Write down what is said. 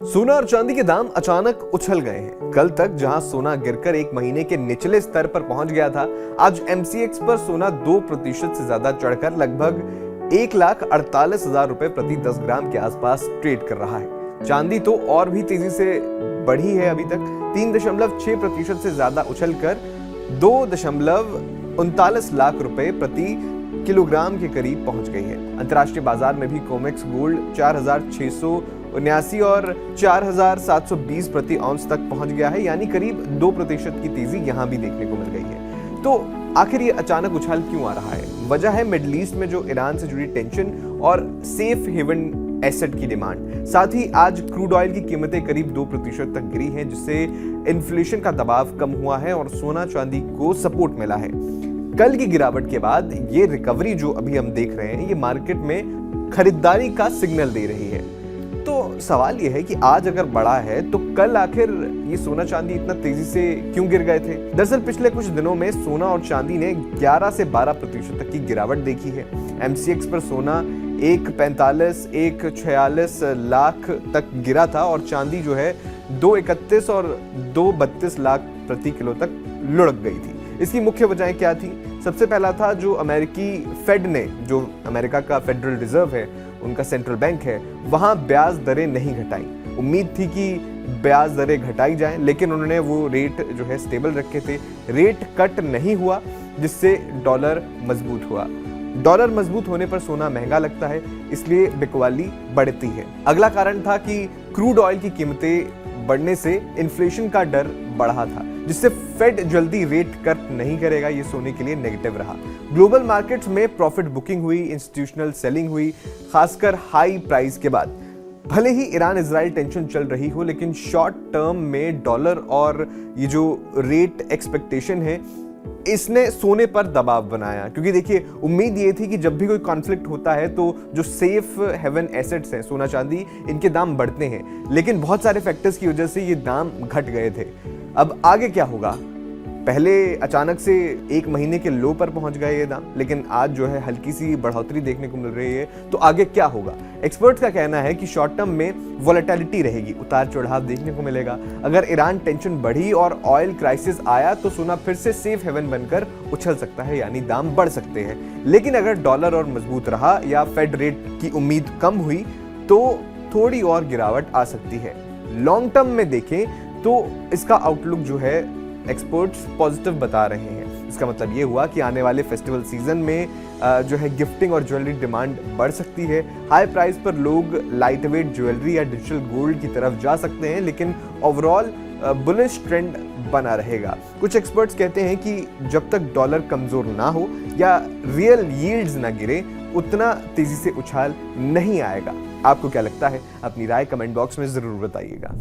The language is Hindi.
सोना और चांदी के दाम अचानक उछल गए हैं। कल तक जहां सोना गिरकर एक महीने के निचले स्तर पर पहुंच गया था, आज एमसीएक्स पर सोना 2% से ज्यादा चढ़कर लगभग 1,48,000 रुपए प्रति 10 ग्राम के आसपास ट्रेड कर रहा है। चांदी तो और भी तेजी से बढ़ी है, अभी तक 3.6% से ज्यादा उछलकर 2.39 लाख रुपए प्रति किलोग्राम के करीब पहुंच गई है। अंतर्राष्ट्रीय बाजार में भी कोमेक्स गोल्ड 4,679 और 4,720 प्रति औंस तक पहुंच गया है, यानी करीब 2% की तेजी यहां भी देखने को मिल गई है। तो आखिर ये अचानक उछाल क्यों आ रहा है? वजह है मिडिल ईस्ट में जो ईरान से जुड़ी टेंशन और सेफ हेवन एसेट की डिमांड। साथ ही आज क्रूड ऑयल की कीमतें करीब 2% तक गिरी हैं, जिससे इन्फ्लेशन का दबाव कम हुआ है और सोना चांदी को सपोर्ट मिला है। कल की गिरावट के बाद ये रिकवरी जो अभी हम देख रहे हैं, ये मार्केट में खरीदारी का सिग्नल दे रही है। तो सवाल ये है कि आज अगर बढ़ा है तो कल आखिर ये सोना चांदी इतना तेजी से क्यों गिर गए थे? दरअसल पिछले कुछ दिनों में सोना और चांदी ने 11 से 12% तक की गिरावट देखी है। एमसीएक्स पर सोना 1,45, 1,46 लाख तक गिरा था और चांदी जो है 2,31 और 2,32 लाख प्रति किलो तक लुढ़क गई थी। इसकी मुख्य वजहें क्या थी? सबसे पहला था जो अमेरिकी फेड ने, जो अमेरिका का फेडरल रिजर्व है, उनका सेंट्रल बैंक है, वहां ब्याज दरें नहीं घटाई। उम्मीद थी कि ब्याज दरें घटाई जाएं, लेकिन उन्होंने वो रेट जो है स्टेबल रखे थे। रेट कट नहीं हुआ, जिससे डॉलर मजबूत हुआ। डॉलर मजबूत होने पर सोना महंगा लगता है, इसलिए बिकवाली बढ़ती है। अगला कारण था कि क्रूड ऑयल की कीमतें बढ़ने से इन्फ्लेशन का डर बढ़ा था, जिससे फेड जल्दी रेट कट नहीं करेगा, ये सोने के लिए नेगेटिव रहा। ग्लोबल मार्केट्स में प्रॉफिट बुकिंग हुई, इंस्टीट्यूशनल सेलिंग हुई, खासकर हाई प्राइस के बाद। भले ही ईरान इजराइल टेंशन चल रही हो, लेकिन शॉर्ट टर्म में डॉलर और ये जो रेट एक्सपेक्टेशन है, इसने सोने पर दबाव बनाया। क्योंकि देखिए, उम्मीद ये थी कि जब भी कोई कॉन्फ्लिक्ट होता है तो जो सेफ हेवन एसेट्स हैं, सोना चांदी, इनके दाम बढ़ते हैं, लेकिन बहुत सारे फैक्टर्स की वजह से ये दाम घट गए थे। अब आगे क्या होगा? पहले अचानक से एक महीने के लो पर पहुंच गए ये दाम, लेकिन आज जो है हल्की सी बढ़ोतरी देखने को मिल रही है। तो आगे क्या होगा? एक्सपर्ट्स का कहना है कि शॉर्ट टर्म में वोलेटिलिटी रहेगी, उतार चढ़ाव देखने को मिलेगा। अगर ईरान टेंशन बढ़ी और ऑयल क्राइसिस आया तो सोना फिर से सेफ हेवन बनकर उछल सकता है, यानी दाम बढ़ सकते हैं। लेकिन अगर डॉलर और मजबूत रहा या फेड रेट की उम्मीद कम हुई तो थोड़ी और गिरावट आ सकती है। लॉन्ग टर्म में देखें तो इसका आउटलुक जो है एक्सपर्ट्स पॉजिटिव बता रहे हैं। इसका मतलब ये हुआ कि आने वाले फेस्टिवल सीजन में जो है गिफ्टिंग और ज्वेलरी डिमांड बढ़ सकती है। हाई प्राइस पर लोग लाइट वेट ज्वेलरी या डिजिटल गोल्ड की तरफ जा सकते हैं, लेकिन ओवरऑल बुलिश ट्रेंड बना रहेगा। कुछ एक्सपर्ट्स कहते हैं कि जब तक डॉलर कमजोर ना हो या रियल यील्ड्स ना गिरे, उतना तेजी से उछाल नहीं आएगा। आपको क्या लगता है? अपनी राय कमेंट बॉक्स में जरूर बताइएगा।